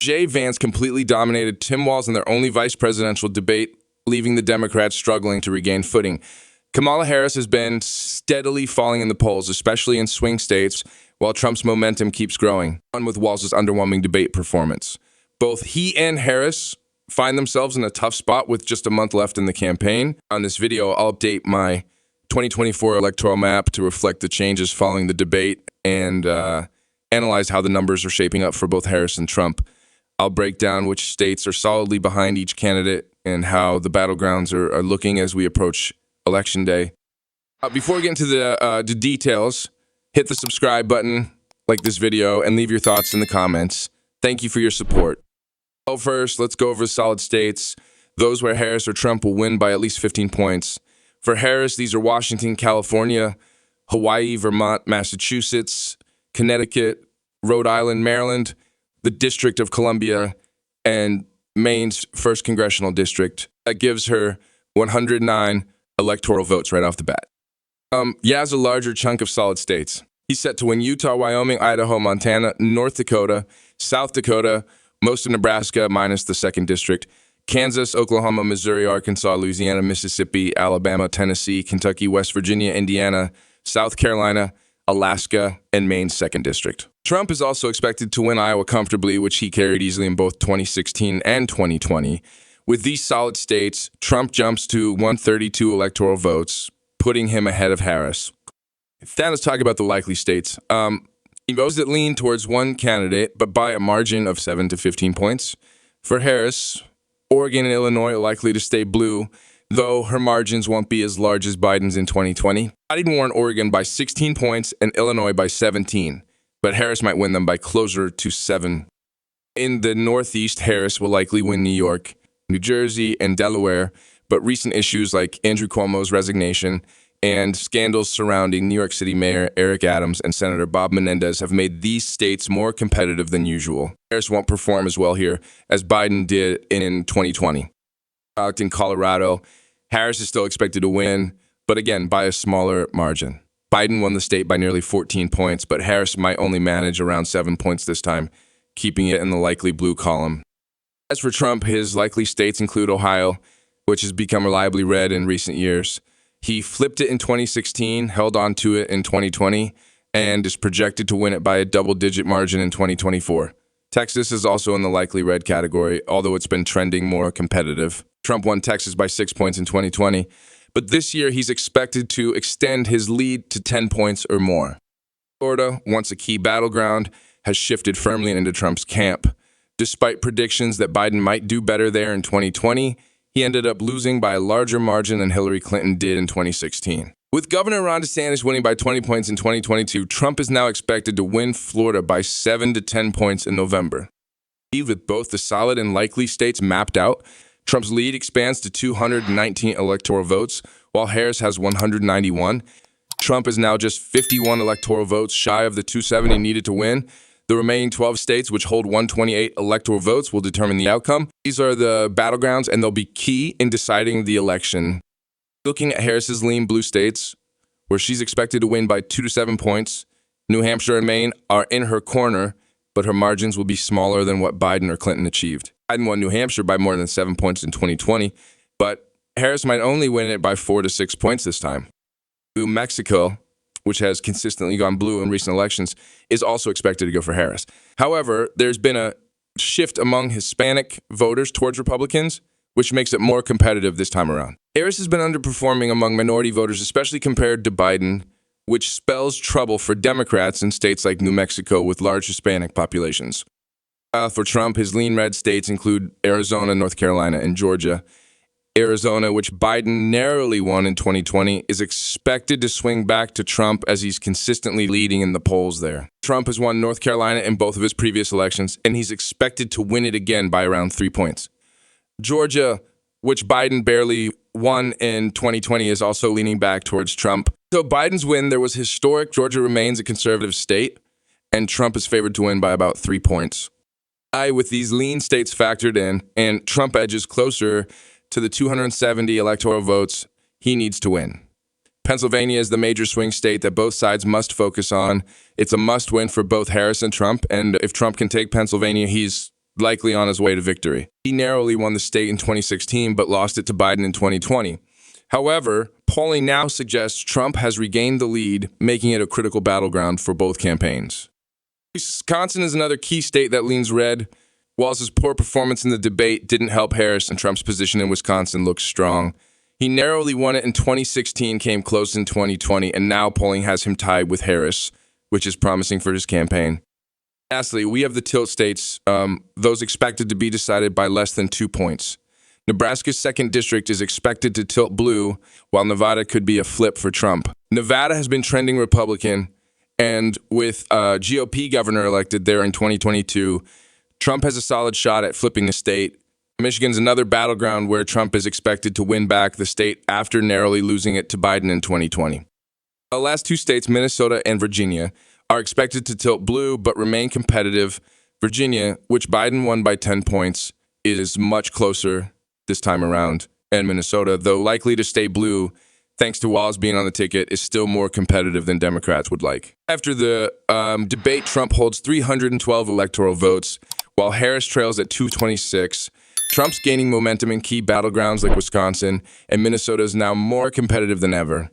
Jay Vance completely dominated Tim Walz in their only vice presidential debate, leaving the Democrats struggling to regain footing. Kamala Harris has been steadily falling in the polls, especially in swing states, while Trump's momentum keeps growing, on with Walz's underwhelming debate performance. Both he and Harris find themselves in a tough spot with just a month left in the campaign. On this video, I'll update my 2024 electoral map to reflect the changes following the debate and analyze how the numbers are shaping up for both Harris and Trump. I'll break down which states are solidly behind each candidate and how the battlegrounds are looking as we approach Election Day. Before we get into the details, hit the subscribe button, like this video, and leave your thoughts in the comments. Thank you for your support. So first, let's go over the solid states, those where Harris or Trump will win by at least 15 points. For Harris, these are Washington, California, Hawaii, Vermont, Massachusetts, Connecticut, Rhode Island, Maryland, the District of Columbia, and Maine's 1st Congressional District. That gives her 109 electoral votes right off the bat. Has a larger chunk of solid states. He's set to win Utah, Wyoming, Idaho, Montana, North Dakota, South Dakota, most of Nebraska minus the 2nd District, Kansas, Oklahoma, Missouri, Arkansas, Louisiana, Mississippi, Alabama, Tennessee, Kentucky, West Virginia, Indiana, South Carolina, Alaska, and Maine's 2nd District. Trump is also expected to win Iowa comfortably, which he carried easily in both 2016 and 2020. With these solid states, Trump jumps to 132 electoral votes, putting him ahead of Harris. Now let's talk about the likely states. Votes that lean towards one candidate, but by a margin of 7 to 15 points. For Harris, Oregon and Illinois are likely to stay blue, though her margins won't be as large as Biden's in 2020. Biden won Oregon by 16 points and Illinois by 17, but Harris might win them by closer to 7. In the Northeast, Harris will likely win New York, New Jersey, and Delaware, but recent issues like Andrew Cuomo's resignation and scandals surrounding New York City Mayor Eric Adams and Senator Bob Menendez have made these states more competitive than usual. Harris won't perform as well here as Biden did in 2020. In Colorado, Harris is still expected to win, but again, by a smaller margin. Biden won the state by nearly 14 points, but Harris might only manage around 7 points this time, keeping it in the likely blue column. As for Trump, his likely states include Ohio, which has become reliably red in recent years. He flipped it in 2016, held on to it in 2020, and is projected to win it by a double-digit margin in 2024. Texas is also in the likely red category, although it's been trending more competitive. Trump won Texas by 6 points in 2020, but this year he's expected to extend his lead to 10 points or more. Florida, once a key battleground, has shifted firmly into Trump's camp. Despite predictions that Biden might do better there in 2020, he ended up losing by a larger margin than Hillary Clinton did in 2016. With Governor Ron DeSantis winning by 20 points in 2022, Trump is now expected to win Florida by 7 to 10 points in November. With both the solid and likely states mapped out, Trump's lead expands to 219 electoral votes, while Harris has 191. Trump is now just 51 electoral votes shy of the 270 needed to win. The remaining 12 states, which hold 128 electoral votes, will determine the outcome. These are the battlegrounds, and they'll be key in deciding the election. Looking at Harris's lean blue states, where she's expected to win by 2 to 7 points, New Hampshire and Maine are in her corner, but her margins will be smaller than what Biden or Clinton achieved. Biden won New Hampshire by more than 7 points in 2020, but Harris might only win it by 4 to 6 points this time. New Mexico, which has consistently gone blue in recent elections, is also expected to go for Harris. However, there's been a shift among Hispanic voters towards Republicans, which makes it more competitive this time around. Harris has been underperforming among minority voters, especially compared to Biden, which spells trouble for Democrats in states like New Mexico with large Hispanic populations. For Trump, his lean red states include Arizona, North Carolina, and Georgia. Arizona, which Biden narrowly won in 2020, is expected to swing back to Trump as he's consistently leading in the polls there. Trump has won North Carolina in both of his previous elections, and he's expected to win it again by around 3 points. Georgia, which Biden barely won in 2020, is also leaning back towards Trump. So Biden's win, there was historic. Georgia remains a conservative state, and Trump is favored to win by about 3 points. With these lean states factored in, and Trump edges closer to the 270 electoral votes he needs to win. Pennsylvania is the major swing state that both sides must focus on. It's a must-win for both Harris and Trump, and if Trump can take Pennsylvania, he's likely on his way to victory. He narrowly won the state in 2016, but lost it to Biden in 2020. However, polling now suggests Trump has regained the lead, making it a critical battleground for both campaigns. Wisconsin is another key state that leans red. Walz's poor performance in the debate didn't help Harris, and Trump's position in Wisconsin looks strong. He narrowly won it in 2016, came close in 2020, and now polling has him tied with Harris, which is promising for his campaign. Lastly, we have the tilt states, those expected to be decided by less than 2 points. Nebraska's 2nd district is expected to tilt blue, while Nevada could be a flip for Trump. Nevada has been trending Republican, and with a GOP governor elected there in 2022, Trump has a solid shot at flipping the state. Michigan's another battleground where Trump is expected to win back the state after narrowly losing it to Biden in 2020. The last 2 states, Minnesota and Virginia, are expected to tilt blue but remain competitive. Virginia, which Biden won by 10 points, is much closer this time around. And Minnesota, though likely to stay blue, thanks to Walz being on the ticket, is still more competitive than Democrats would like. After the debate, Trump holds 312 electoral votes, while Harris trails at 226. Trump's gaining momentum in key battlegrounds like Wisconsin, and Minnesota is now more competitive than ever.